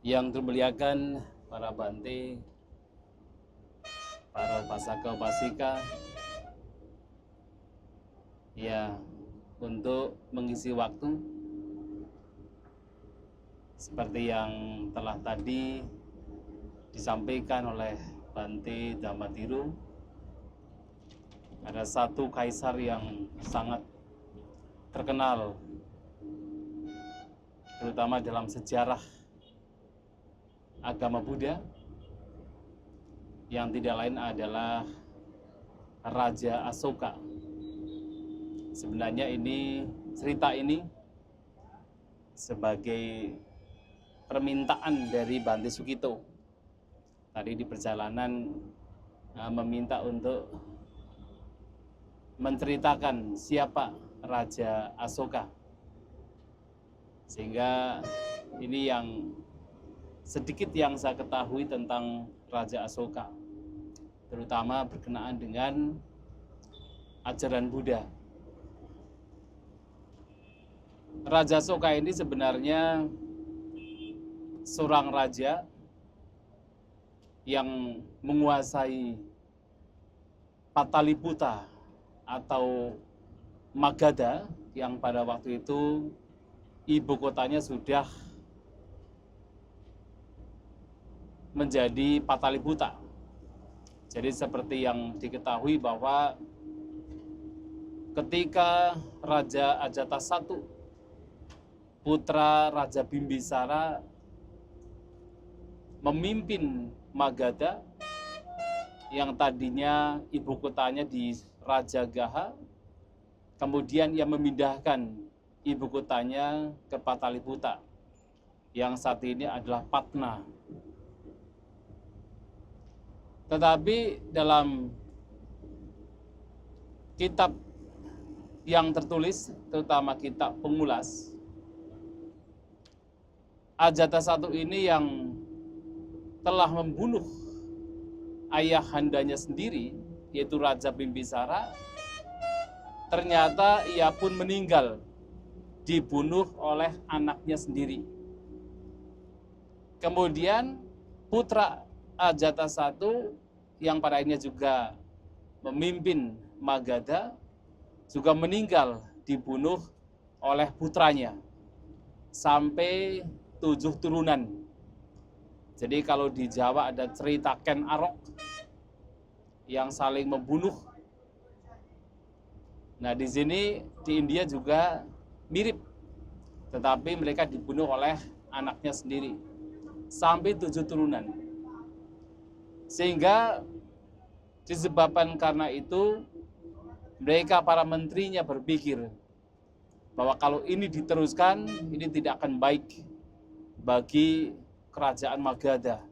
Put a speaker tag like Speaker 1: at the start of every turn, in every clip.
Speaker 1: Yang termuliakan para bante, para upasaka upasika, ya, untuk mengisi waktu seperti yang telah tadi disampaikan oleh Bante Dhammadhiru, ada satu kaisar yang sangat terkenal terutama dalam sejarah agama Buddha, yang tidak lain adalah Raja Asoka. Sebenarnya cerita ini sebagai permintaan dari Bante Sukito. Tadi di perjalanan meminta untuk menceritakan siapa Raja Asoka. Sehingga ini yang sedikit yang saya ketahui tentang Raja Asoka, terutama berkenaan dengan ajaran Buddha. Raja Asoka ini sebenarnya seorang raja yang menguasai Pataliputa atau Magadha, yang pada waktu itu ibu kotanya sudah menjadi Pataliputa. Jadi seperti yang diketahui bahwa ketika Raja Ajatasattu, putra Raja Bimbisara, memimpin Magadha yang tadinya ibu kotanya di Rajagaha, kemudian ia memindahkan ibu kotanya ke Pataliputa yang saat ini adalah Patna. Tetapi dalam kitab yang tertulis, terutama kitab pengulas, Ajatasattu ini yang telah membunuh ayahandanya sendiri, yaitu Raja Bimbisara, ternyata ia pun meninggal, dibunuh oleh anaknya sendiri. Kemudian putra Ajatasattu yang pada akhirnya juga memimpin Magadha juga meninggal, dibunuh oleh putranya sampai 7 turunan. Jadi kalau di Jawa ada cerita Ken Arok yang saling membunuh. Nah, di sini di India juga mirip, tetapi mereka dibunuh oleh anaknya sendiri sampai 7 turunan. Sehingga disebabkan karena itu, mereka para menterinya berpikir bahwa kalau ini diteruskan, ini tidak akan baik bagi kerajaan Magadha.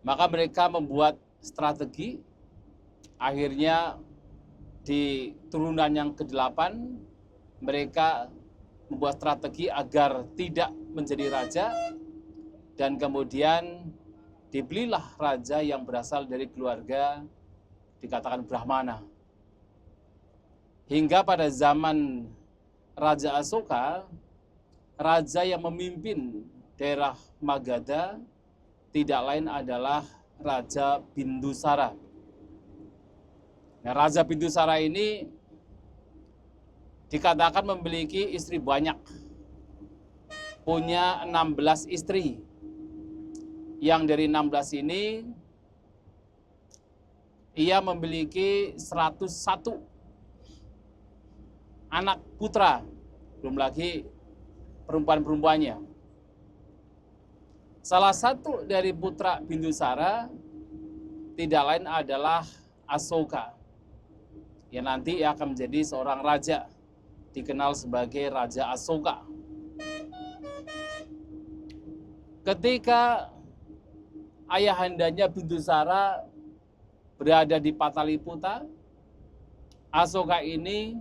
Speaker 1: Maka mereka membuat strategi. Akhirnya di turunan yang ke-8 mereka membuat strategi agar tidak menjadi raja, dan kemudian dibelilah raja yang berasal dari keluarga dikatakan Brahmana. Hingga pada zaman Raja Asoka, raja yang memimpin daerah Magadha tidak lain adalah Raja Bindusara. Nah, Raja Bindusara ini dikatakan memiliki istri banyak, punya 16 istri. Yang dari 16 ini, ia memiliki 101 anak putra, belum lagi perempuan-perempuannya. Salah satu dari putra Bindusara tidak lain adalah Asoka, yang nanti akan menjadi seorang raja, dikenal sebagai Raja Asoka. Ketika ayahandanya Bindusara berada di Pataliputa, Asoka ini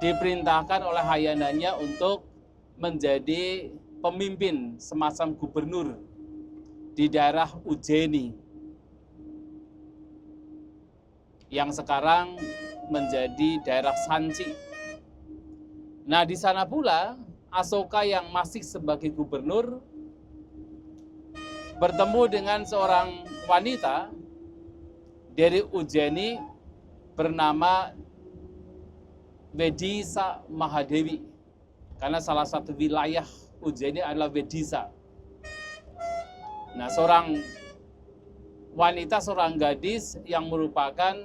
Speaker 1: diperintahkan oleh ayahandanya untuk menjadi pemimpin, semacam gubernur di daerah Ujjaini yang sekarang menjadi daerah Sanchi. Nah, di sana pula Asoka yang masih sebagai gubernur bertemu dengan seorang wanita dari Ujjaini bernama Vedisa Mahadevi. Karena salah satu wilayah Ujjaini adalah Vedisa. Nah, seorang wanita, seorang gadis yang merupakan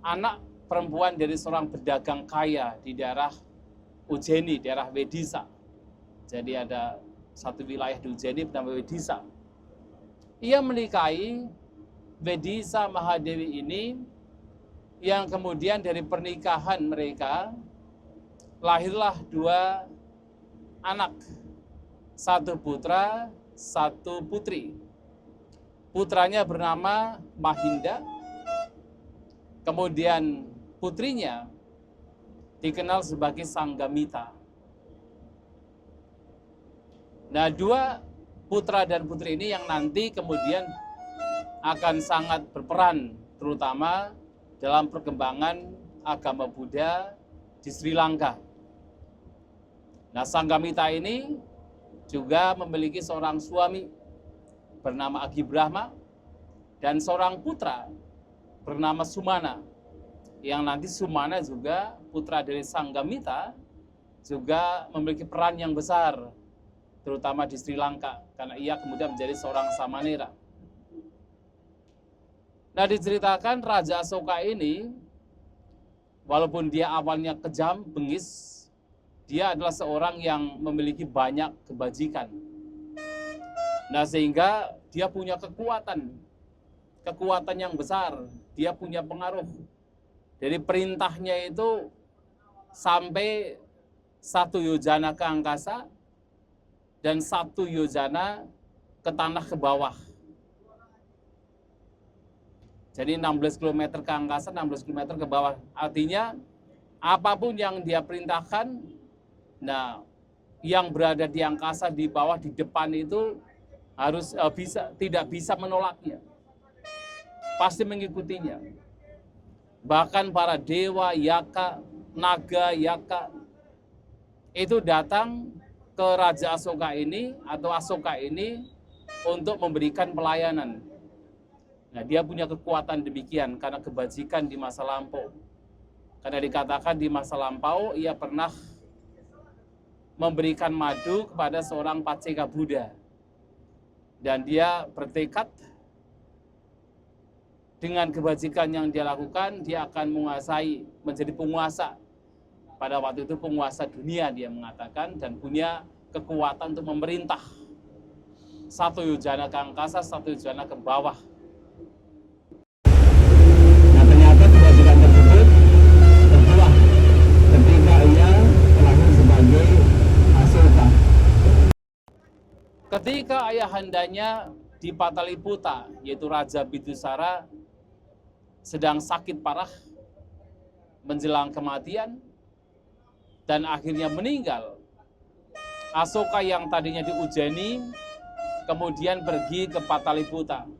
Speaker 1: anak perempuan dari seorang pedagang kaya di daerah Ujjaini, daerah Vedisa. Jadi ada satu wilayah di Ujjaini bernama Vedisa. Ia menikahi Vedisa Mahadevi ini, yang kemudian dari pernikahan mereka lahirlah 2 anak, 1 putra, 1 putri. Putranya bernama Mahinda, kemudian putrinya dikenal sebagai Sanggamita. Nah, 2 putra dan putri ini yang nanti kemudian akan sangat berperan, terutama dalam perkembangan agama Buddha di Sri Lanka. Nah, Sanggamita ini juga memiliki seorang suami bernama Agi Brahma dan seorang putra bernama Sumana, yang nanti Sumana juga putra dari Sanggamita juga memiliki peran yang besar terutama di Sri Lanka karena ia kemudian menjadi seorang Samanera. Nah, diceritakan Raja Asoka ini walaupun dia awalnya kejam, bengis, dia adalah seorang yang memiliki banyak kebajikan. Nah, sehingga dia punya kekuatan yang besar, dia punya pengaruh. Jadi perintahnya itu sampai 1 yojana ke angkasa dan 1 yojana ke tanah ke bawah. Jadi 16 km ke angkasa, 16 km ke bawah. Artinya apapun yang dia perintahkan, nah yang berada di angkasa, di bawah, di depan itu harus tidak bisa menolaknya, pasti mengikutinya. Bahkan para dewa, yaka, naga, yaka itu datang ke Raja Asoka ini atau Asoka ini untuk memberikan pelayanan. Nah, dia punya kekuatan demikian karena kebajikan di masa lampau. Karena dikatakan di masa lampau ia pernah memberikan madu kepada seorang Paceka Buddha. Dan dia bertekad dengan kebajikan yang dia lakukan, dia akan menguasai, menjadi penguasa. Pada waktu itu penguasa dunia dia mengatakan, dan punya kekuatan untuk memerintah. 1 yojana ke angkasa, 1 yojana ke bawah.
Speaker 2: Nah, ternyata kebajikan tersebut terbuah ketika ia terlahir sebagai Asoka.
Speaker 1: Ketika ayahandanya di Pataliputa, yaitu Raja Bidusara, sedang sakit parah, menjelang kematian, dan akhirnya meninggal, Asoka yang tadinya di Ujjaini, kemudian pergi ke Pataliputa.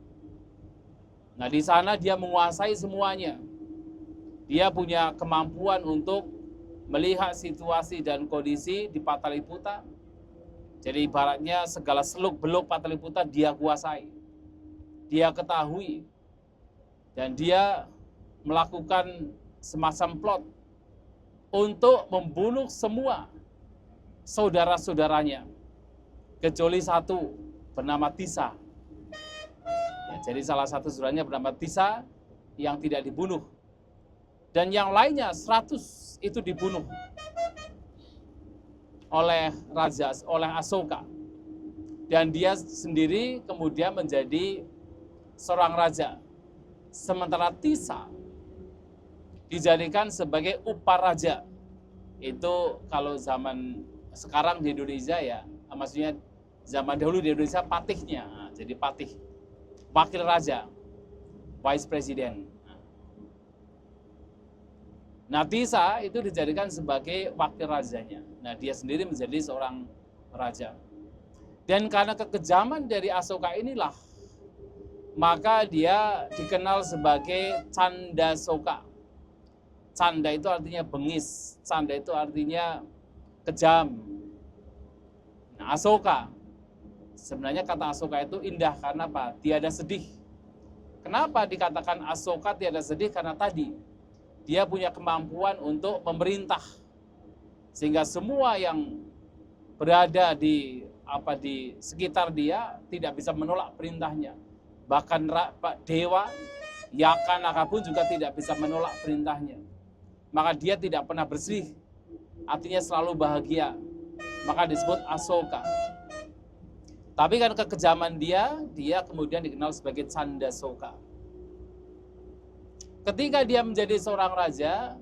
Speaker 1: Nah, di sana dia menguasai semuanya. Dia punya kemampuan untuk melihat situasi dan kondisi di Pataliputa. Jadi ibaratnya segala seluk-beluk Pataliputa dia kuasai, dia ketahui, dan dia melakukan semacam plot untuk membunuh semua saudara-saudaranya, kecuali 1 bernama Tisa. Ya, jadi salah satu saudaranya bernama Tisa yang tidak dibunuh, dan yang lainnya 100 itu dibunuh oleh Asoka, dan dia sendiri kemudian menjadi seorang raja. Sementara Tisa dijadikan sebagai uparaja. Itu kalau zaman sekarang di Indonesia ya, maksudnya zaman dahulu di Indonesia patihnya. Nah, jadi patih, wakil raja, vice president. Nah, Tisa itu dijadikan sebagai wakil rajanya. Nah, dia sendiri menjadi seorang raja. Dan karena kekejaman dari Asoka inilah, maka dia dikenal sebagai Candasoka. Canda itu artinya bengis, Canda itu artinya kejam. Nah, Asoka Sebenarnya kata Asoka itu indah karena apa? Tiada sedih. Kenapa dikatakan Asoka tiada sedih? Karena tadi dia punya kemampuan untuk memerintah, sehingga semua yang berada di sekitar dia tidak bisa menolak perintahnya. Bahkan dewa Yaka Naka pun juga tidak bisa menolak perintahnya. Maka dia tidak pernah bersedih, artinya selalu bahagia. Maka disebut Asoka. Tapi kan kekejaman dia kemudian dikenal sebagai Candasoka. Ketika dia menjadi seorang raja,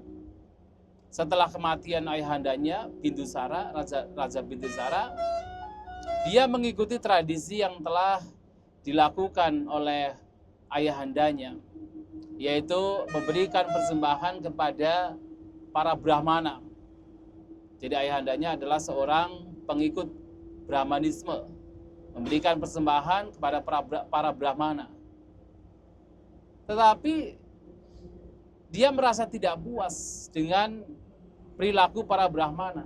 Speaker 1: setelah kematian ayahandanya Bindusara, Raja Bindusara, dia mengikuti tradisi yang telah dilakukan oleh ayahandanya, yaitu memberikan persembahan kepada para Brahmana. Jadi ayahandanya adalah seorang pengikut Brahmanisme, memberikan persembahan kepada para Brahmana. Tetapi dia merasa tidak puas dengan perilaku para Brahmana.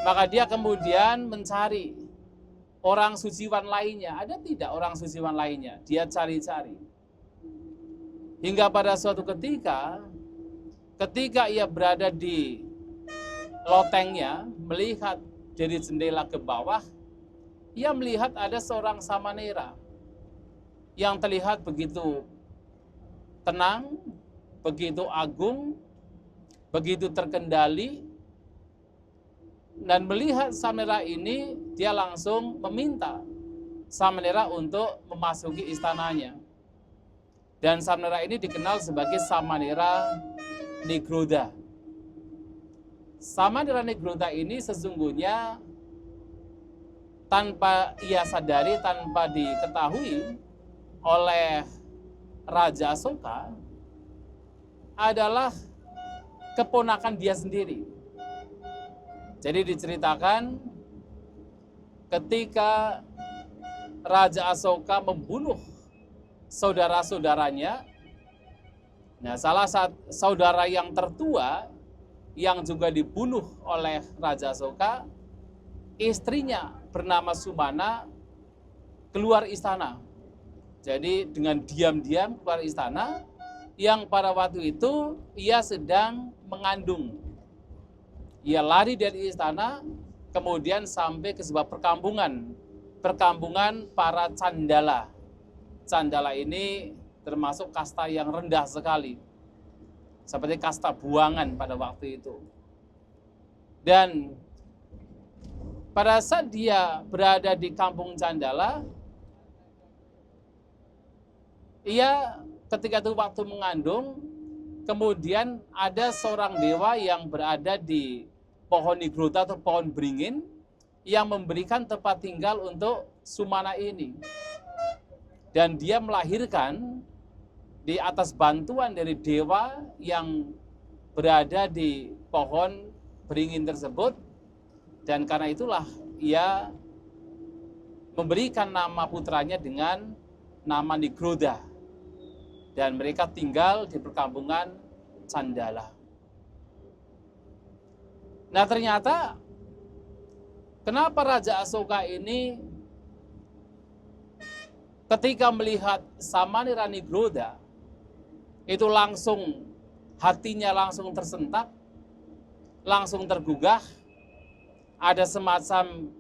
Speaker 1: Maka dia kemudian mencari orang suciwan lainnya. Ada tidak orang suciwan lainnya? Dia cari-cari. Hingga pada suatu ketika ia berada di lotengnya, melihat dari jendela ke bawah, ia melihat ada seorang samanera yang terlihat begitu tenang, begitu agung, begitu terkendali. Dan melihat samanera ini, dia langsung meminta samanera untuk memasuki istananya. Dan samanera ini dikenal sebagai Samanera Nigroda. Samanera Nigroda ini sesungguhnya tanpa ia sadari, tanpa diketahui oleh Raja Asoka, adalah keponakan dia sendiri. Jadi diceritakan ketika Raja Asoka membunuh saudara-saudaranya, nah salah satu saudara yang tertua yang juga dibunuh oleh Raja Asoka, istrinya bernama Sumana keluar istana. Jadi dengan diam-diam keluar istana, yang pada waktu itu ia sedang mengandung. Ia lari dari istana, kemudian sampai ke sebuah perkampungan para Candala. Candala ini termasuk kasta yang rendah sekali, seperti kasta buangan pada waktu itu. Dan pada saat dia berada di kampung Candala, ia ketika itu waktu mengandung, kemudian ada seorang dewa yang berada di pohon Nigrota atau pohon beringin yang memberikan tempat tinggal untuk Sumana ini. Dan dia melahirkan di atas bantuan dari dewa yang berada di pohon beringin tersebut. Dan karena itulah ia memberikan nama putranya dengan nama Nigroda. Dan mereka tinggal di perkampungan Candala. Nah ternyata kenapa Raja Asoka ini ketika melihat Samanera Nigroda itu langsung hatinya langsung tersentak, langsung tergugah, ada semacam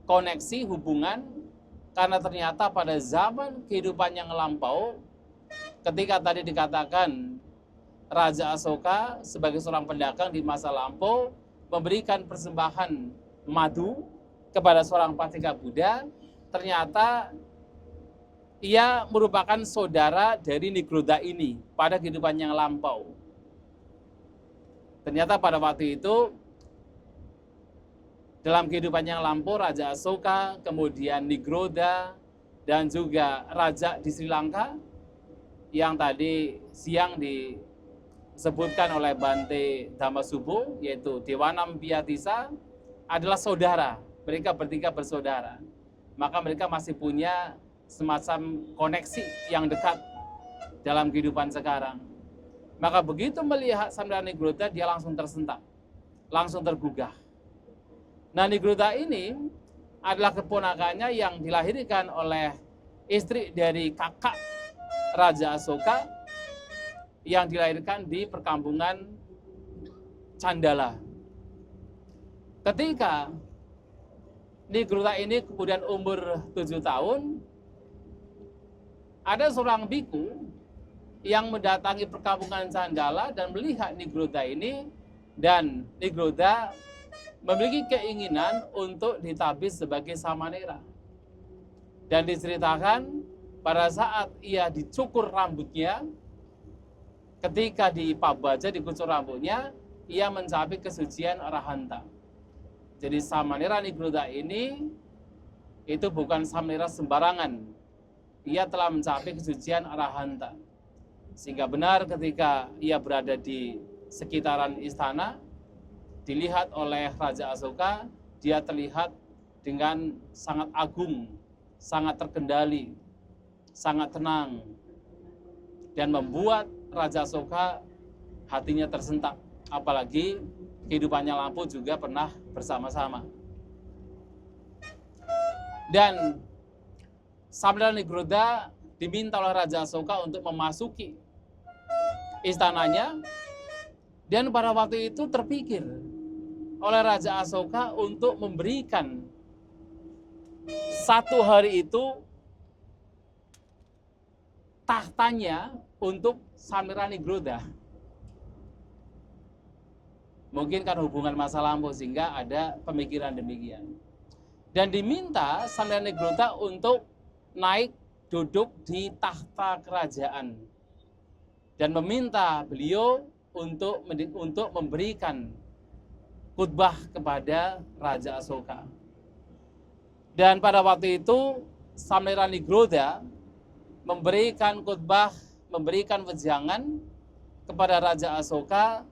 Speaker 1: koneksi hubungan, karena ternyata pada zaman kehidupan yang lampau, ketika tadi dikatakan Raja Asoka sebagai seorang pedagang di masa lampau memberikan persembahan madu kepada seorang Pacceka Buddha, ternyata ia merupakan saudara dari Nigroda ini pada kehidupan yang lampau. Ternyata pada waktu itu, dalam kehidupan yang lampau, Raja Asoka, kemudian Nigroda, dan juga Raja di Sri Lanka, yang tadi siang disebutkan oleh Bante Dhammasubho, yaitu Dewanam Piyatisa, adalah saudara. Mereka bertiga bersaudara. Maka mereka masih punya semacam koneksi yang dekat dalam kehidupan sekarang. Maka begitu melihat Samanera Nigroda, dia langsung tersentak, langsung tergugah. Nah Nigroda ini adalah keponakannya yang dilahirkan oleh istri dari kakak Raja Asoka yang dilahirkan di perkampungan Candala. Ketika Nigrota ini kemudian umur 7 tahun, ada seorang biku yang mendatangi perkampungan Candala dan melihat Nigrota ini, dan Nigrota memiliki keinginan untuk ditabis sebagai samanera. Dan diceritakan pada saat ia dicukur rambutnya, ketika di pabaja dikucur rambutnya, ia mencapai kesucian arahanta. Jadi samanera Nigrota ini itu bukan samanera sembarangan. Ia telah mencapai kesucian arahanta. Sehingga benar ketika ia berada di sekitaran istana, dilihat oleh Raja Asoka, dia terlihat dengan sangat agung, sangat terkendali, sangat tenang, dan membuat Raja Asoka hatinya tersentak. Apalagi kehidupannya Lampu juga pernah bersama-sama. Dan Samanera Nigrota diminta oleh Raja Asoka untuk memasuki istananya, dan pada waktu itu terpikir oleh Raja Asoka untuk memberikan satu hari itu tahtanya untuk Samanera Nigrota. Mungkin karena hubungan masa lampau sehingga ada pemikiran demikian. Dan diminta Samanera Nigrota untuk naik duduk di tahta kerajaan. Dan meminta beliau untuk memberikan khutbah kepada Raja Asoka. Dan pada waktu itu Samanera Nigrota memberikan khutbah, memberikan wejangan kepada Raja Asoka.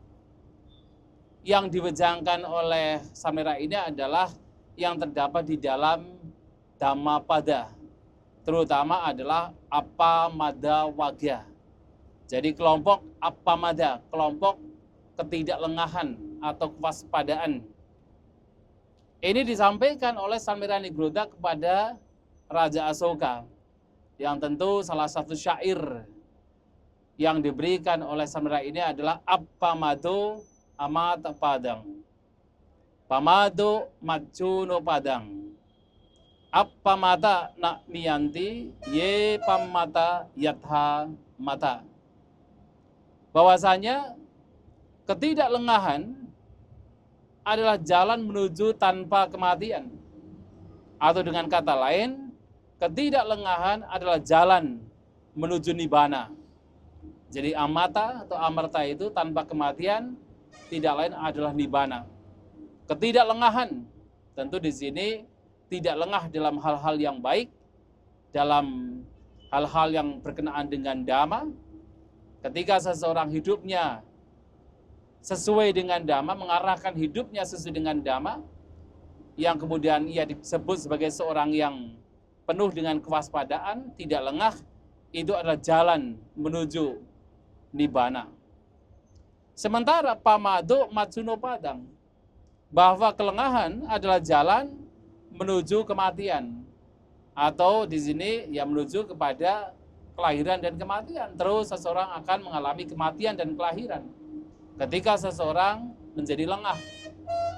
Speaker 1: Yang diwejangkan oleh Samanera ini adalah yang terdapat di dalam Dhammapada, terutama adalah Appamada Wagya. Jadi kelompok Appamada, kelompok ketidaklengahan atau kewaspadaan. Ini disampaikan oleh Samanera Nigrota kepada Raja Asoka, yang tentu salah satu syair yang diberikan oleh Samanera ini adalah Appamado Amata Padang, Pamado Macuno Padang, Appamata Nak Miyanti Ye Pamata Yatha Mata. Bahwasanya ketidaklengahan adalah jalan menuju tanpa kematian. Atau dengan kata lain, ketidaklengahan adalah jalan menuju nibbana. Jadi amata atau amarta itu tanpa kematian, tidak lain adalah nibbana. Ketidaklengahan tentu di sini tidak lengah dalam hal-hal yang baik, dalam hal-hal yang berkenaan dengan dhamma. Ketika seseorang hidupnya sesuai dengan dhamma, mengarahkan hidupnya sesuai dengan dhamma, yang kemudian ia disebut sebagai seorang yang penuh dengan kewaspadaan, tidak lengah, itu adalah jalan menuju nibbana. Sementara pamado macuno padang, bahwa kelengahan adalah jalan menuju kematian, atau di sini ya menuju kepada kelahiran dan kematian. Terus seseorang akan mengalami kematian dan kelahiran ketika seseorang menjadi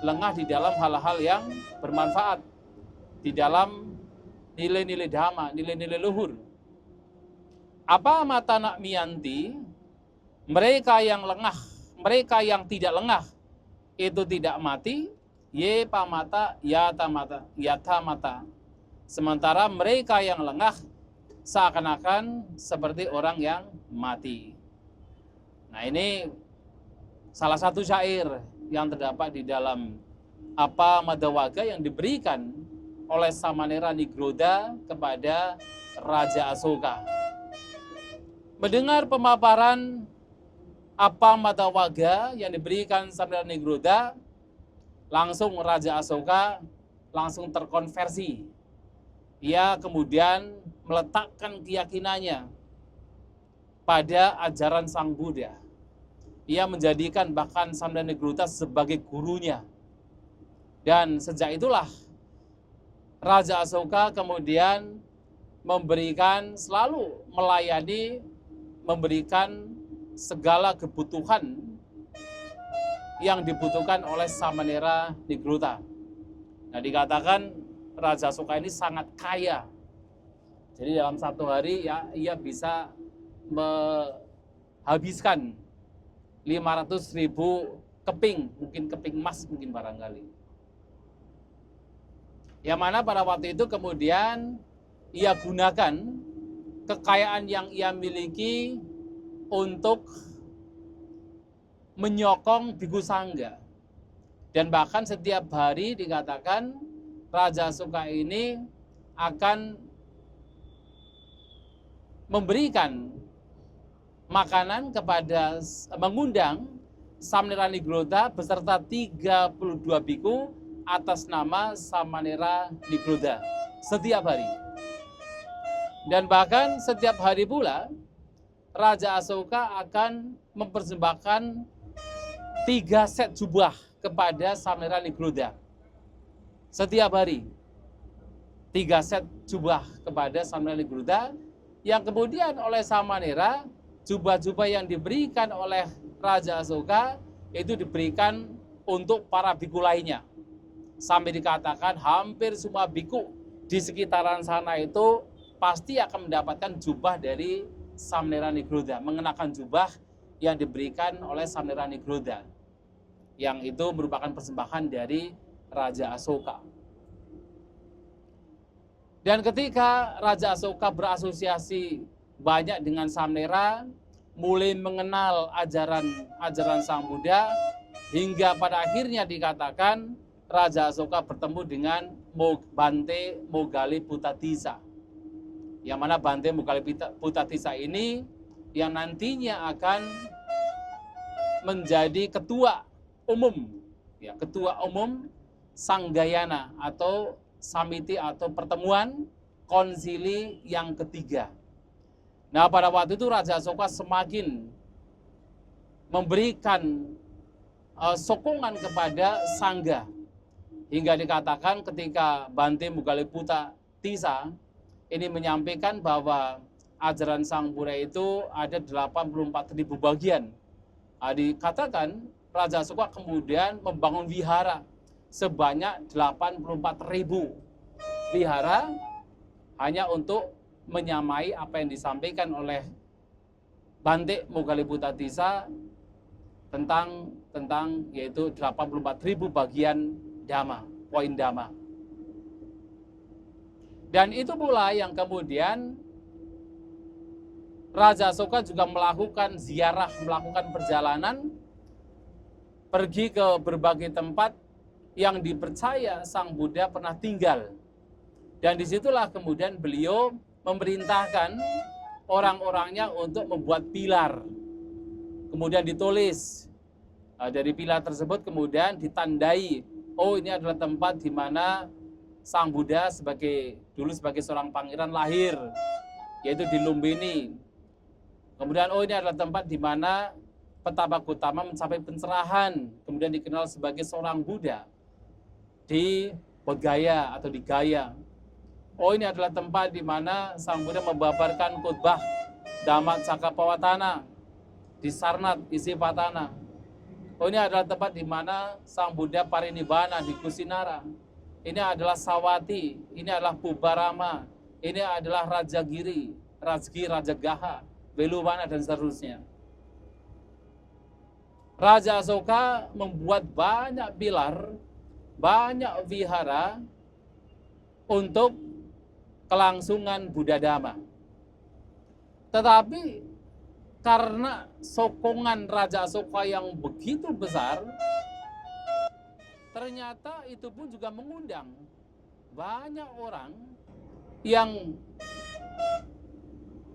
Speaker 1: lengah di dalam hal-hal yang bermanfaat, di dalam nilai-nilai dhamma, nilai-nilai luhur. Apa mata nak miyanti, mereka yang lengah, mereka yang tidak lengah itu tidak mati, ye pamata yata mata. Sementara mereka yang lengah seakan-akan seperti orang yang mati. Nah, ini salah satu syair yang terdapat di dalam Appamada Wagya yang diberikan oleh Samanera Nigrota kepada Raja Asoka. Mendengar pemaparan Appamada Wagya yang diberikan Samanera Nigrota, langsung Raja Asoka langsung terkonversi. Ia kemudian meletakkan keyakinannya pada ajaran Sang Buddha. Ia menjadikan bahkan Samanera Nigrota sebagai gurunya. Dan sejak itulah Raja Asoka kemudian selalu melayani, memberikan segala kebutuhan yang dibutuhkan oleh Samanera Nigrota. Nah, dikatakan Raja Asoka ini sangat kaya. Jadi dalam satu hari ya ia bisa menghabiskan 500.000 keping, mungkin keping emas mungkin barangkali. Yang mana pada waktu itu kemudian ia gunakan kekayaan yang ia miliki untuk menyokong Biku Sangga. Dan bahkan setiap hari dikatakan Raja Asoka ini akan memberikan makanan mengundang Samanera Nigrota beserta 32 biku atas nama Samanera Nigrota setiap hari. Dan bahkan setiap hari pula Raja Asoka akan mempersembahkan 3 set jubah kepada Samanera Nigrota. Setiap hari 3 set jubah kepada Samanera Nigrota, yang kemudian oleh Samanera, jubah-jubah yang diberikan oleh Raja Asoka itu diberikan untuk para biku lainnya. Sampai dikatakan hampir semua biku di sekitaran sana itu pasti akan mendapatkan jubah dari Samanera Nigrota, mengenakan jubah yang diberikan oleh Samanera Nigrota, yang itu merupakan persembahan dari Raja Asoka. Dan ketika Raja Asoka berasosiasi banyak dengan Samanera, mulai mengenal ajaran Sang Buddha, hingga pada akhirnya dikatakan Raja Asoka bertemu dengan Bante Mogale Buddhatissa. Yang mana Bante Mogale Buddhatissa ini yang nantinya akan menjadi ketua umum Sanggayana atau Samiti atau pertemuan konsili yang ketiga. Nah, pada waktu itu Raja Asoka semakin memberikan sokongan kepada Sangga, hingga dikatakan ketika Bante Mogale Buddhatissa ini menyampaikan bahwa ajaran Sang Buddha itu ada 84.000 bagian. Dikatakan Raja Asoka kemudian membangun wihara sebanyak 84.000 wihara hanya untuk menyamai apa yang disampaikan oleh Bante Mogale Buddhatissa tentang yaitu 84.000 bagian dhamma, poin dhamma. Dan itu pula yang kemudian Raja Asoka juga melakukan ziarah, melakukan perjalanan pergi ke berbagai tempat yang dipercaya Sang Buddha pernah tinggal. Dan disitulah kemudian beliau memerintahkan orang-orangnya untuk membuat pilar. Kemudian ditulis. Dari pilar tersebut kemudian ditandai, oh ini adalah tempat di mana Sang Buddha dulu sebagai seorang pangeran lahir, yaitu di Lumbini. Kemudian oh ini adalah tempat di mana Petapa Gautama mencapai pencerahan, kemudian dikenal sebagai seorang Buddha di Bodhgaya atau di Gaya. Oh ini adalah tempat di mana Sang Buddha membabarkan khotbah Dhamma Cakkappawatana di Sarnath Isipatana. Oh ini adalah tempat di mana Sang Buddha parinibbana di Kusinara. Ini adalah Sawati, ini adalah Pubarama, ini adalah Rajagiri, Rajgi, Rajagaha, Veluwana dan seterusnya. Raja Asoka membuat banyak pilar, banyak vihara untuk kelangsungan Buddha Dhamma. Tetapi karena sokongan Raja Asoka yang begitu besar, ternyata itu pun juga mengundang banyak orang yang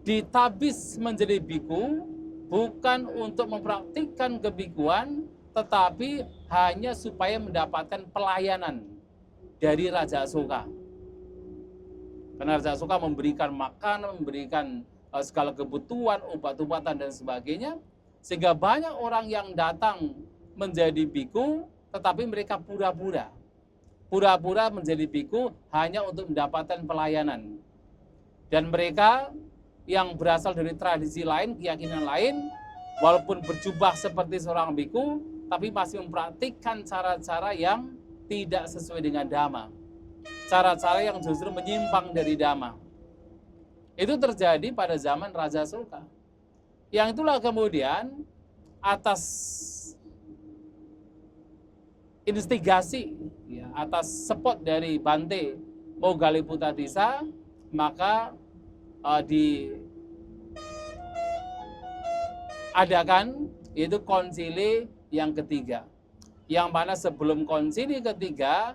Speaker 1: ditabis menjadi biku, bukan untuk mempraktikkan kebikuan, tetapi hanya supaya mendapatkan pelayanan dari Raja Asoka. Karena Raja Asoka memberikan makanan, memberikan segala kebutuhan, obat-obatan dan sebagainya, sehingga banyak orang yang datang menjadi biku, tetapi mereka pura-pura. pura-pura menjadi biku hanya untuk mendapatkan pelayanan. Dan mereka yang berasal dari tradisi lain, keyakinan lain, walaupun berjubah seperti seorang biku, tapi masih mempraktikkan cara-cara yang tidak sesuai dengan Dhamma. Cara-cara yang justru menyimpang dari Dhamma. Itu terjadi pada zaman Raja Asoka. Yang itulah kemudian atas instigasi, ya, atas support dari Bante Moggaliputadisa, maka diadakan yaitu konsili yang ketiga. Yang mana sebelum konsili ketiga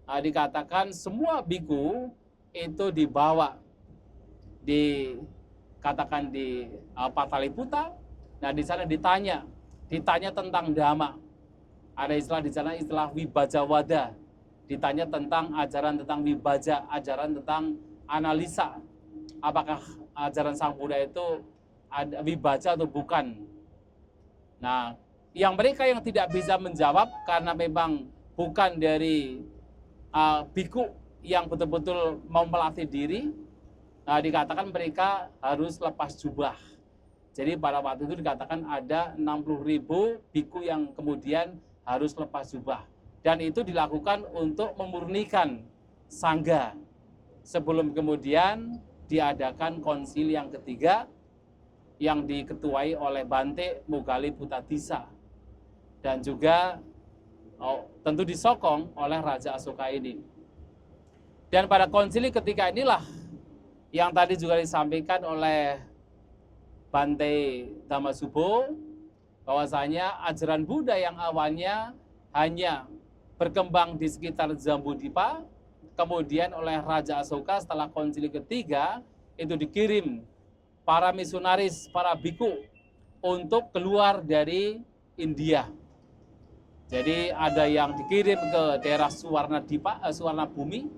Speaker 1: dikatakan semua biku itu dibawa dikatakan di Pataliputa. Nah, di sana ditanya tentang Dhamma. Ada istilah di sana, istilah Vibhajawada. Ditanya tentang ajaran tentang Vibhaja, ajaran tentang analisa. Apakah ajaran Sang Buddha itu ada Vibhaja atau bukan? Nah, yang mereka yang tidak bisa menjawab karena memang bukan dari biku yang betul-betul mau melatih diri, dikatakan mereka harus lepas jubah. Jadi pada waktu itu dikatakan ada 60.000 biku yang kemudian harus lepas jubah. Dan itu dilakukan untuk memurnikan sangga. Sebelum kemudian diadakan konsili yang ketiga yang diketuai oleh Bante Moggaliputadisa. Dan juga tentu disokong oleh Raja Asoka ini. Dan pada konsili ketiga inilah yang tadi juga disampaikan oleh Bante Dhammasubho, bahwasanya ajaran Buddha yang awalnya hanya berkembang di sekitar Jambudvipa, kemudian oleh Raja Asoka setelah konsili ketiga itu dikirim para misionaris, para biku untuk keluar dari India. Jadi ada yang dikirim ke daerah Suwarna Bumi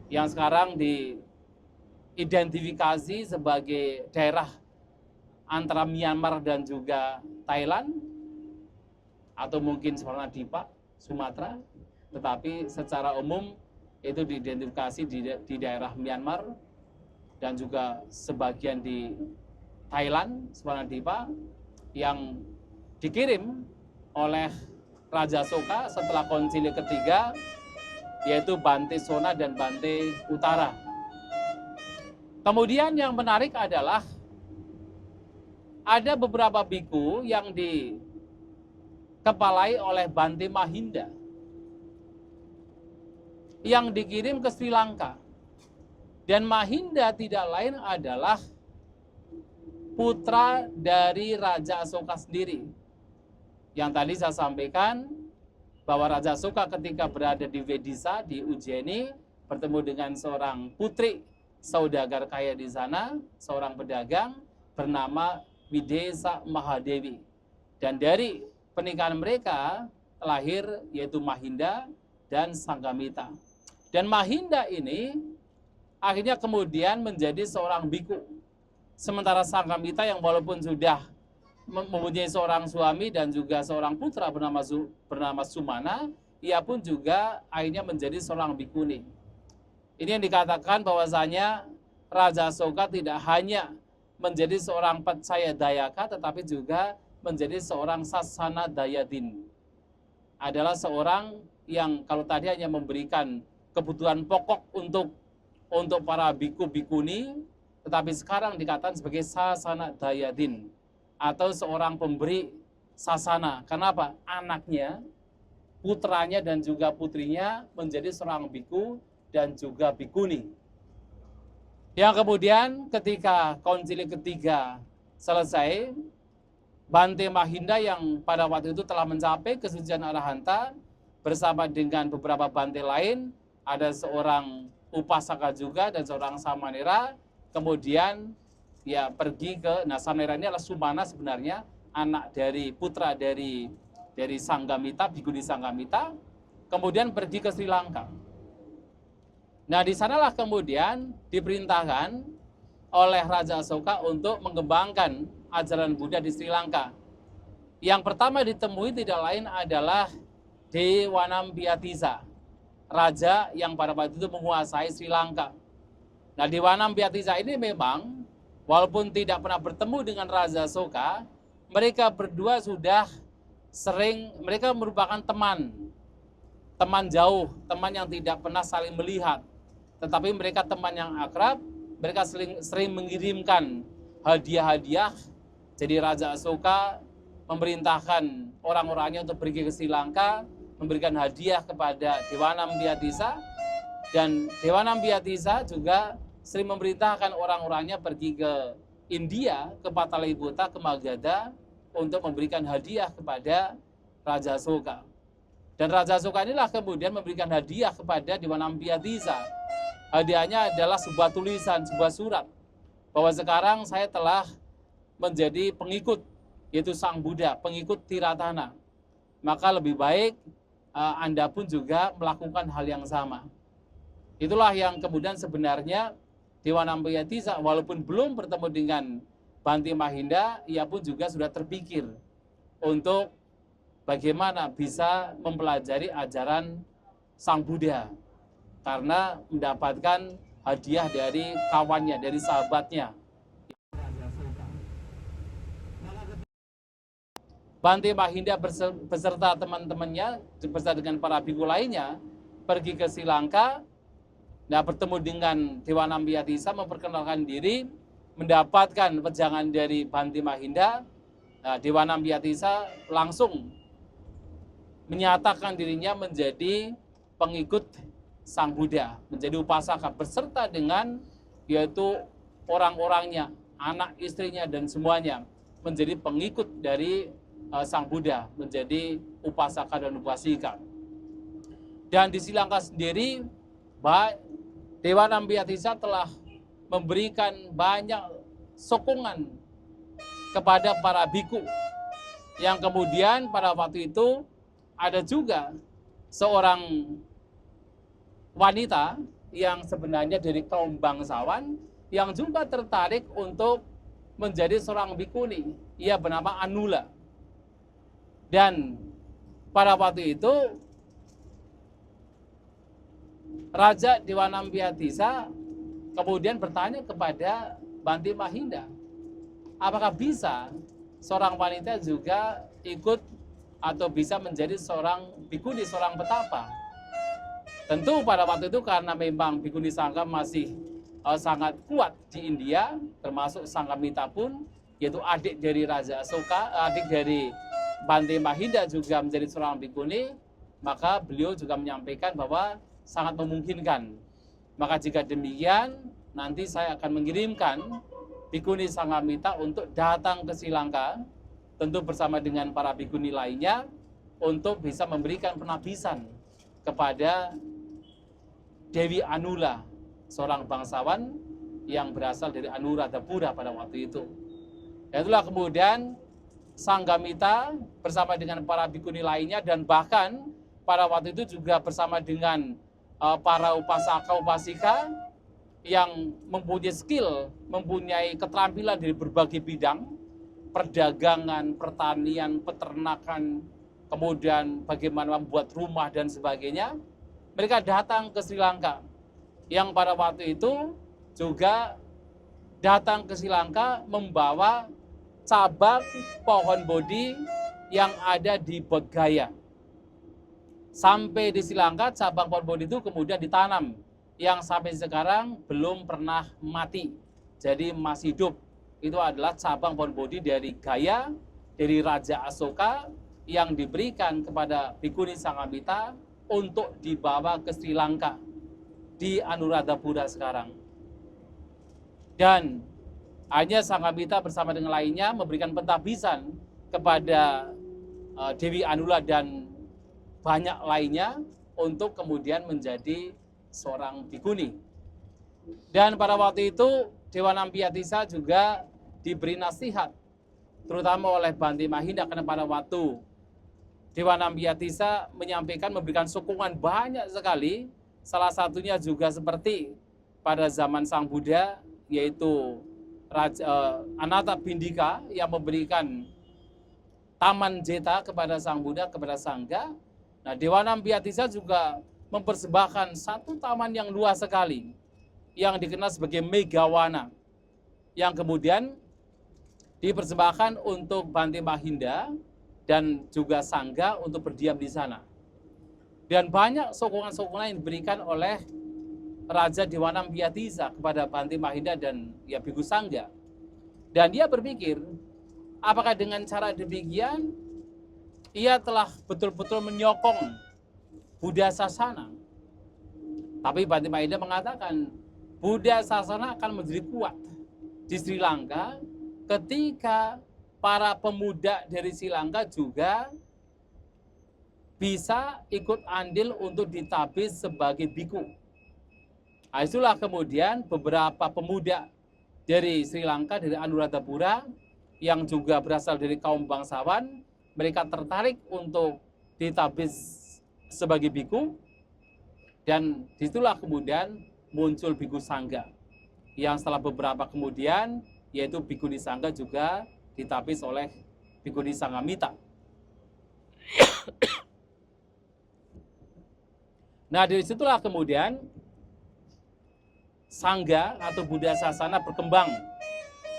Speaker 1: yang sekarang diidentifikasi sebagai daerah antara Myanmar dan juga Thailand, atau mungkin Suwarnadipa, Sumatera, tetapi secara umum itu diidentifikasi di daerah Myanmar dan juga sebagian di Thailand, Suwarnadipa, yang dikirim oleh Raja Asoka setelah konsili ketiga, yaitu Bante Sona dan Bante Utara. Kemudian yang menarik adalah ada beberapa biku yang dikepalai oleh Bante Mahinda yang dikirim ke Sri Lanka. Dan Mahinda tidak lain adalah putra dari Raja Asoka sendiri. Yang tadi saya sampaikan bahwa Raja Asoka ketika berada di Vedisa, di Ujjaini, bertemu dengan seorang putri saudagar kaya di sana, seorang pedagang bernama Videsa Mahadewi. Dan dari pernikahan mereka lahir yaitu Mahinda dan Sanghamita. Dan Mahinda ini akhirnya kemudian menjadi seorang biku. Sementara Sanghamita yang walaupun sudah mempunyai seorang suami dan juga seorang putra bernama Sumana, ia pun juga akhirnya menjadi seorang bikuni. Ini yang dikatakan bahwasanya Raja Asoka tidak hanya menjadi seorang Paccaya Dayaka, tetapi juga menjadi seorang Sasana Dayadin. Adalah seorang yang kalau tadi hanya memberikan kebutuhan pokok untuk para biku-bikuni, tetapi sekarang dikatakan sebagai Sasana Dayadin, atau seorang pemberi sasana. Kenapa? Anaknya, putranya dan juga putrinya menjadi seorang biku dan juga bikuni. Yang kemudian ketika konsili ketiga selesai, Bante Mahinda yang pada waktu itu telah mencapai kesucian arahanta bersama dengan beberapa bante lain, ada seorang upasaka juga dan seorang samanera, kemudian ya pergi ke, samanera ini adalah Sumana sebenarnya, anak dari putra dari Sanghamita, bikuni Sanghamita, kemudian pergi ke Sri Lanka. Nah, di sanalah kemudian diperintahkan oleh Raja Asoka untuk mengembangkan ajaran Buddha di Sri Lanka. Yang pertama ditemui tidak lain adalah Dewanampiatissa. raja yang pada waktu itu menguasai Sri Lanka. Nah, Dewanampiatisa ini memang walaupun tidak pernah bertemu dengan Raja Asoka, mereka berdua sudah sering, mereka merupakan teman jauh, teman yang tidak pernah saling melihat. Tetapi mereka teman yang akrab, mereka sering mengirimkan hadiah-hadiah. Jadi Raja Asoka memerintahkan orang-orangnya untuk pergi ke Sri Lanka, memberikan hadiah kepada Dewanampiatisa, dan Dewanampiatisa juga sering memerintahkan orang-orangnya pergi ke India, ke Pataliputra, ke Magadha, untuk memberikan hadiah kepada Raja Asoka. Dan Raja Asoka inilah kemudian memberikan hadiah kepada Dewanampiatisa. Hadiahnya adalah sebuah tulisan, sebuah surat, bahwa sekarang saya telah menjadi pengikut, yaitu Sang Buddha, pengikut Tiratana. Maka lebih baik Anda pun juga melakukan hal yang sama. Itulah yang kemudian sebenarnya Dewanampiatisa walaupun belum bertemu dengan Bhante Mahinda, ia pun juga sudah terpikir untuk bagaimana bisa mempelajari ajaran Sang Buddha, karena mendapatkan hadiah dari kawannya, dari sahabatnya. Bhante Mahinda beserta teman-temannya, beserta dengan para bhikkhu lainnya, pergi ke Sri Lanka. Nah, bertemu dengan Dewanampiatisa, memperkenalkan diri, mendapatkan wejangan dari Bhante Mahinda. Nah, Dewanampiatisa langsung menyatakan dirinya menjadi pengikut Sang Buddha, menjadi upasaka, beserta dengan yaitu orang-orangnya, anak istrinya dan semuanya, menjadi pengikut dari Sang Buddha, menjadi upasaka dan upasika. Dan di Sri Lanka sendiri, Dewanampiatisa telah memberikan banyak sokongan kepada para bhikkhu, yang kemudian pada waktu itu ada juga seorang wanita yang sebenarnya dari kaum bangsawan yang juga tertarik untuk menjadi seorang bhikkhuni. Ia bernama Anula. Dan pada waktu itu Raja Dewanampiatisa kemudian bertanya kepada Bhante Mahinda, apakah bisa seorang wanita juga ikut atau bisa menjadi seorang bhikkhuni, seorang petapa? Tentu pada waktu itu karena memang bhikkhuni Sangha masih sangat kuat di India, termasuk Sanghamita pun, yaitu adik dari Raja Asoka, adik dari Bhante Mahinda juga menjadi seorang bhikkhuni, maka beliau juga menyampaikan bahwa sangat memungkinkan. Maka jika demikian, nanti saya akan mengirimkan bhikkhuni Sanghamita untuk datang ke Sri Lanka, tentu bersama dengan para bhikkhuni lainnya, untuk bisa memberikan penabisan kepada Dewi Anula, seorang bangsawan yang berasal dari Anuradhapura pada waktu itu. Dan itulah kemudian Sanghamita bersama dengan para bhikkhuni lainnya, dan bahkan pada waktu itu juga bersama dengan para upasaka upasika yang mempunyai skill, mempunyai keterampilan dari berbagai bidang, perdagangan, pertanian, peternakan, kemudian bagaimana membuat rumah dan sebagainya. Mereka datang ke Sri Lanka, yang pada waktu itu juga datang ke Sri Lanka membawa cabang pohon Bodhi yang ada di Bodh Gaya. Sampai di Sri Lanka, cabang pohon Bodhi itu kemudian ditanam, yang sampai sekarang belum pernah mati, jadi masih hidup. Itu adalah cabang pohon Bodhi dari Gaya, dari Raja Asoka, yang diberikan kepada Bhikkhuni Sanghamita untuk dibawa ke Sri Lanka, di Anuradhapura sekarang. Dan hanya Sanghamita bersama dengan lainnya memberikan pentabisan kepada Dewi Anula dan banyak lainnya untuk kemudian menjadi seorang bhikkhuni. Dan pada waktu itu Dewanampiatisa juga diberi nasihat, terutama oleh Bhante Mahinda, karena pada waktu Dewanampiatisa menyampaikan, memberikan sokongan banyak sekali. Salah satunya juga seperti pada zaman Sang Buddha, yaitu Anatta Pindika yang memberikan taman jeta kepada Sang Buddha, kepada Sangha. Nah, Dewanampiatisa juga mempersembahkan satu taman yang luas sekali yang dikenal sebagai Megawana, yang kemudian dipersembahkan untuk Bante Mahinda dan juga sangga untuk berdiam di sana. Dan banyak sokongan-sokongan yang diberikan oleh Raja Dewanampiatisa kepada Bante Mahinda dan ya Bhikkhu Sangga. Dan dia berpikir, apakah dengan cara demikian ia telah betul-betul menyokong Buddha Sasana. Tapi Bante Mahinda mengatakan, Buddha Sasana akan menjadi kuat di Sri Lanka ketika para pemuda dari Sri Lanka juga bisa ikut andil untuk ditabis sebagai biku. Nah, itulah kemudian beberapa pemuda dari Sri Lanka, dari Anuradhapura, yang juga berasal dari kaum bangsawan, mereka tertarik untuk ditabis sebagai biku, dan disitulah kemudian muncul Bhikkhu Sangga, yang setelah beberapa kemudian, yaitu Bhikkhuni Sangga juga ditabis oleh Bhikkhuni Sanghamita. Nah, dari situlah kemudian Sangga atau Buddha Sasana berkembang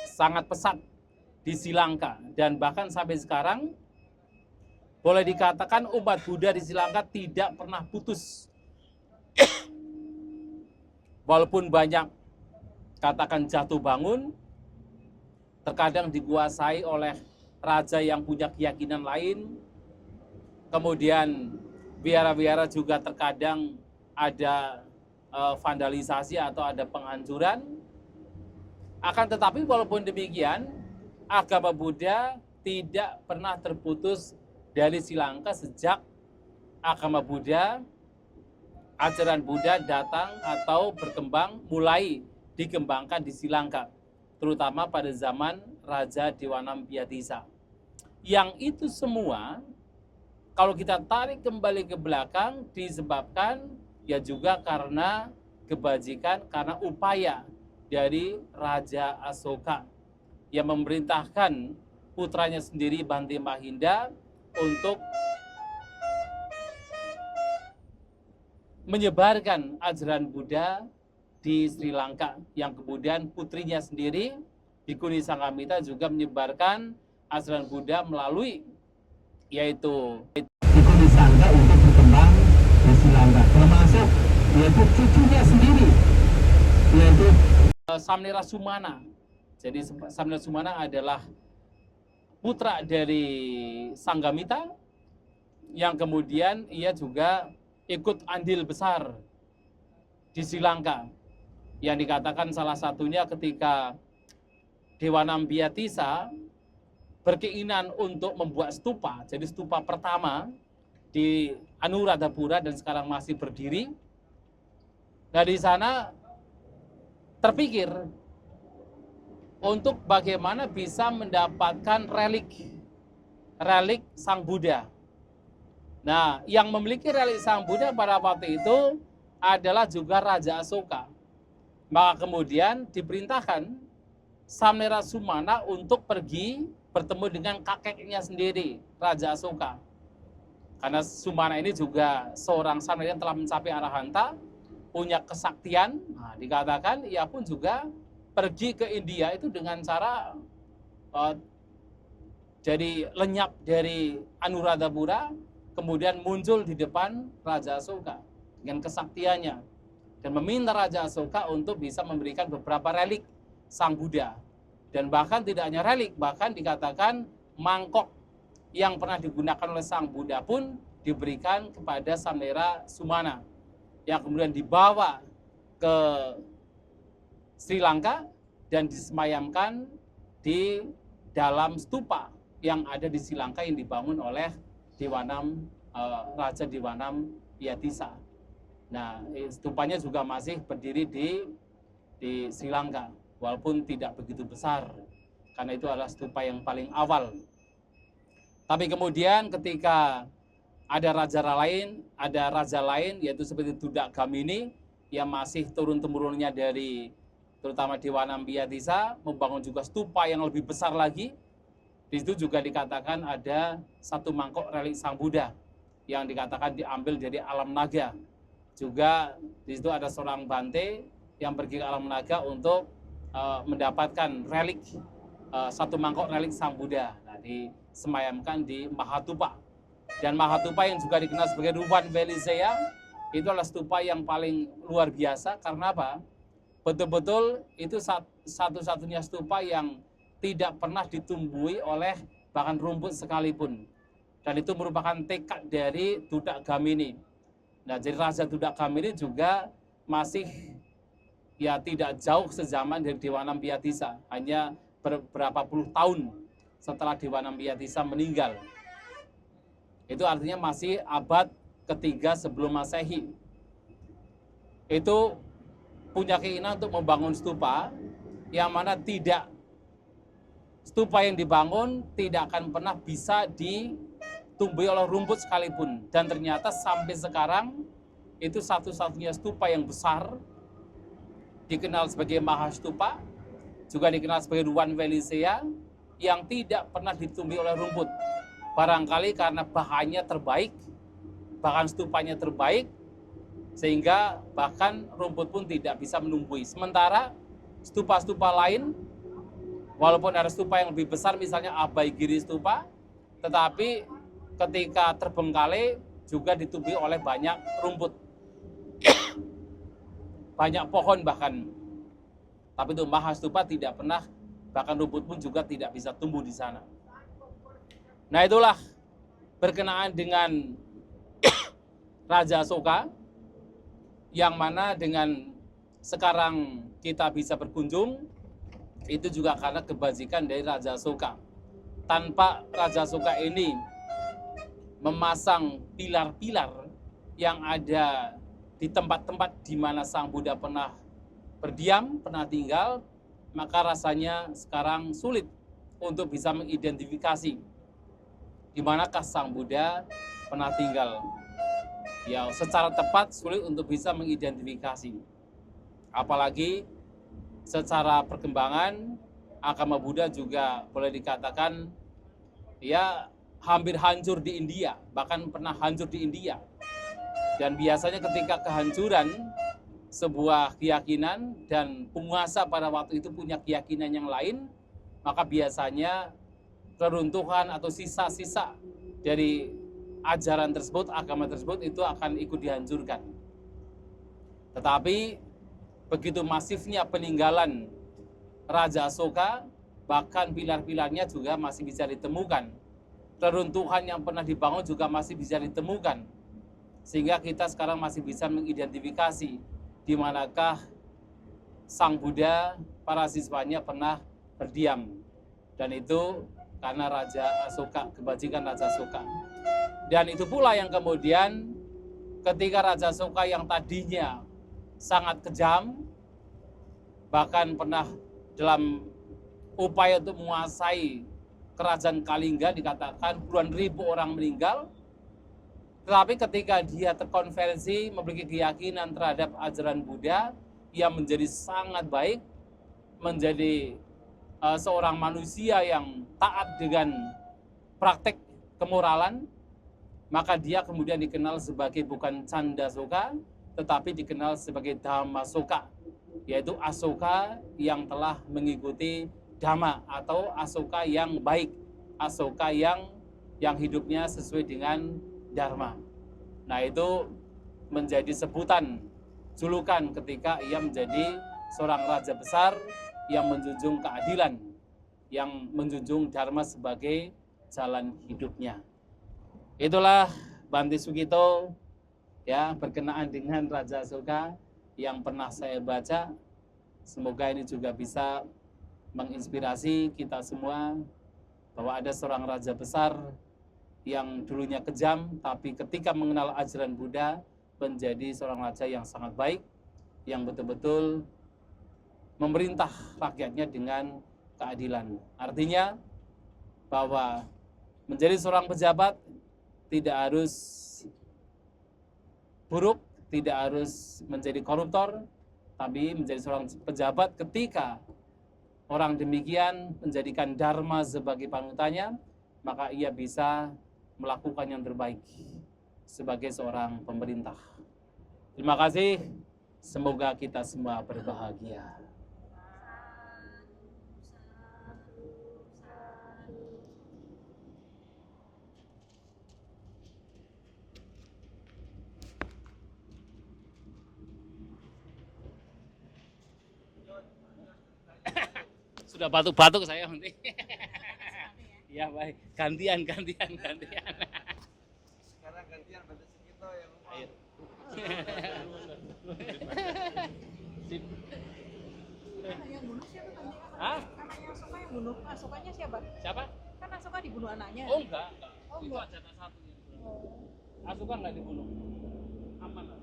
Speaker 1: sangat pesat di Sri Lanka, dan bahkan sampai sekarang boleh dikatakan umat Buddha di Sri Lanka tidak pernah putus. Walaupun banyak katakan jatuh bangun, terkadang dikuasai oleh raja yang punya keyakinan lain, kemudian wihara-wihara juga terkadang ada vandalisasi atau ada penghancuran. Akan tetapi walaupun demikian, agama Buddha tidak pernah terputus dari Sri Lanka sejak agama Buddha, ajaran Buddha datang atau berkembang, mulai dikembangkan di Sri Lanka, terutama pada zaman Raja Dewanampiatisa. Yang itu semua, kalau kita tarik kembali ke belakang, disebabkan ya juga karena kebajikan, karena upaya dari Raja Asoka yang memerintahkan putranya sendiri Bante Mahinda untuk menyebarkan ajaran Buddha di Sri Lanka, yang kemudian putrinya sendiri Bhikkhuni Sanghamita juga menyebarkan ajaran Buddha melalui yaitu
Speaker 2: Bhikkhuni Sangga untuk berkembang di Sri Lanka, termasuk yaitu cucunya sendiri, yaitu
Speaker 1: Samnera Sumana. Jadi Samnera Sumana adalah putra dari Sanghamita, yang kemudian ia juga ikut andil besar di Sri Lanka, yang dikatakan salah satunya ketika Dewanampiatisa berkeinginan untuk membuat stupa, jadi stupa pertama di Anuradhapura dan sekarang masih berdiri. Nah, di sana terpikir untuk bagaimana bisa mendapatkan relik Sang Buddha. Nah, yang memiliki relik Sang Buddha pada waktu itu adalah juga Raja Asoka. Maka kemudian diperintahkan Samnera Sumana untuk pergi bertemu dengan kakeknya sendiri, Raja Asoka. Karena Sumana ini juga seorang Samnera yang telah mencapai arahanta, punya kesaktian. Nah, dikatakan ia pun juga pergi ke India itu dengan cara jadi lenyap dari Anuradhapura, kemudian muncul di depan Raja Asoka dengan kesaktiannya, dan meminta Raja Asoka untuk bisa memberikan beberapa relik Sang Buddha. Dan bahkan tidak hanya relik, bahkan dikatakan mangkok yang pernah digunakan oleh Sang Buddha pun diberikan kepada Samnera Sumana, yang kemudian dibawa ke Sri Lanka dan disemayamkan di dalam stupa yang ada di Sri Lanka yang dibangun oleh Raja Dewanampiatisa. Nah, stupanya juga masih berdiri di Sri Lanka, walaupun tidak begitu besar, karena itu adalah stupa yang paling awal. Tapi kemudian ketika ada raja lain, yaitu seperti Dudak Gamini, yang masih turun-temurunnya dari terutama Dewanampiatisa, membangun juga stupa yang lebih besar lagi. Di situ juga dikatakan ada satu mangkok relik Sang Buddha yang dikatakan diambil dari alam naga. juga di situ ada seorang bante yang pergi ke alam naga untuk mendapatkan relik, satu mangkok relik Sang Buddha. Nah, disemayamkan di Mahatupa. Dan Mahatupa yang juga dikenal sebagai Ruwan Velisea itu adalah stupa yang paling luar biasa. Karena apa? Betul-betul itu satu-satunya stupa yang tidak pernah ditumbuhi oleh bahkan rumput sekalipun. Dan itu merupakan tekad dari Dudak Gamini. Nah, jadi Raja Dudak Gamini juga masih ya tidak jauh sezaman dari Dewanampiatissa, hanya beberapa puluh tahun setelah Dewanampiatissa meninggal. Itu artinya masih abad ketiga sebelum Masehi. Itu punya keinginan untuk membangun stupa yang mana stupa yang dibangun tidak akan pernah bisa ditumbuhi oleh rumput sekalipun. Dan ternyata sampai sekarang itu satu-satunya stupa yang besar, dikenal sebagai Mahastupa, juga dikenal sebagai Ruwan Velisea, yang tidak pernah ditumbuhi oleh rumput. Barangkali karena bahannya terbaik, bahan stupanya terbaik, sehingga bahkan rumput pun tidak bisa menumbuhi. Sementara stupa-stupa lain, walaupun ada stupa yang lebih besar, misalnya Abhaigiri Stupa, tetapi ketika terbengkalai juga ditumbuhi oleh banyak rumput. Banyak pohon bahkan. Tapi itu Mahastupa tidak pernah, bahkan rumput pun juga tidak bisa tumbuh di sana. Nah, itulah berkenaan dengan Raja Asoka, yang mana dengan sekarang kita bisa berkunjung, itu juga karena kebajikan dari Raja Asoka. Tanpa Raja Asoka ini memasang pilar-pilar yang ada di tempat-tempat di mana Sang Buddha pernah berdiam, pernah tinggal, maka rasanya sekarang sulit untuk bisa mengidentifikasi di manakah Sang Buddha pernah tinggal. Ya, secara tepat sulit untuk bisa mengidentifikasi. Apalagi secara perkembangan agama Buddha juga boleh dikatakan ya hampir hancur di India, bahkan pernah hancur di India. Dan biasanya ketika kehancuran sebuah keyakinan dan penguasa pada waktu itu punya keyakinan yang lain, maka biasanya keruntuhan atau sisa-sisa dari ajaran tersebut, agama tersebut itu akan ikut dihancurkan. Tetapi begitu masifnya peninggalan Raja Asoka, bahkan pilar-pilarnya juga masih bisa ditemukan. Reruntuhan yang pernah dibangun juga masih bisa ditemukan. Sehingga kita sekarang masih bisa mengidentifikasi di manakah Sang Buddha, para siswanya pernah berdiam. Dan itu karena Raja Asoka, kebajikan Raja Asoka. Dan itu pula yang kemudian ketika Raja Asoka yang tadinya sangat kejam, bahkan pernah dalam upaya untuk menguasai kerajaan Kalingga, dikatakan puluhan ribu orang meninggal. Tetapi ketika dia terkonversi, memiliki keyakinan terhadap ajaran Buddha, ia menjadi sangat baik, menjadi seorang manusia yang taat dengan praktek kemoralan, maka dia kemudian dikenal sebagai bukan Candasoka, tetapi dikenal sebagai Dhammasoka, yaitu Asoka yang telah mengikuti Dhamma, atau Asoka yang baik, Asoka yang hidupnya sesuai dengan Dharma. Nah, itu menjadi sebutan, julukan ketika ia menjadi seorang raja besar yang menjunjung keadilan, yang menjunjung Dharma sebagai jalan hidupnya. Itulah Bante Sugito ya, berkenaan dengan Raja Asoka yang pernah saya baca. Semoga ini juga bisa menginspirasi kita semua bahwa ada seorang raja besar yang dulunya kejam, tapi ketika mengenal ajaran Buddha menjadi seorang raja yang sangat baik, yang betul-betul memerintah rakyatnya dengan keadilan. Artinya bahwa menjadi seorang pejabat tidak harus buruk, tidak harus menjadi koruptor, tapi menjadi seorang pejabat ketika orang demikian menjadikan Dharma sebagai panutannya, maka ia bisa melakukan yang terbaik sebagai seorang pemerintah. Terima kasih. Semoga kita semua berbahagia. Sudah batuk-batuk saya nanti. Ya baik, gantian.
Speaker 3: Sekarang gantian bantu Sukito yang ngomong.
Speaker 1: Ayo. Sip.
Speaker 4: Yang bunuh siapa tadi?
Speaker 1: Hah?
Speaker 4: Anaknya Asoka yang bunuh. Asokanya siapa?
Speaker 1: Siapa?
Speaker 4: Kan Asoka dibunuh anaknya.
Speaker 1: Oh enggak.
Speaker 4: Oh,
Speaker 1: Itu
Speaker 4: enggak.
Speaker 1: aja satu yang
Speaker 4: Oh.
Speaker 1: Asuka nggak dibunuh. Aman lah.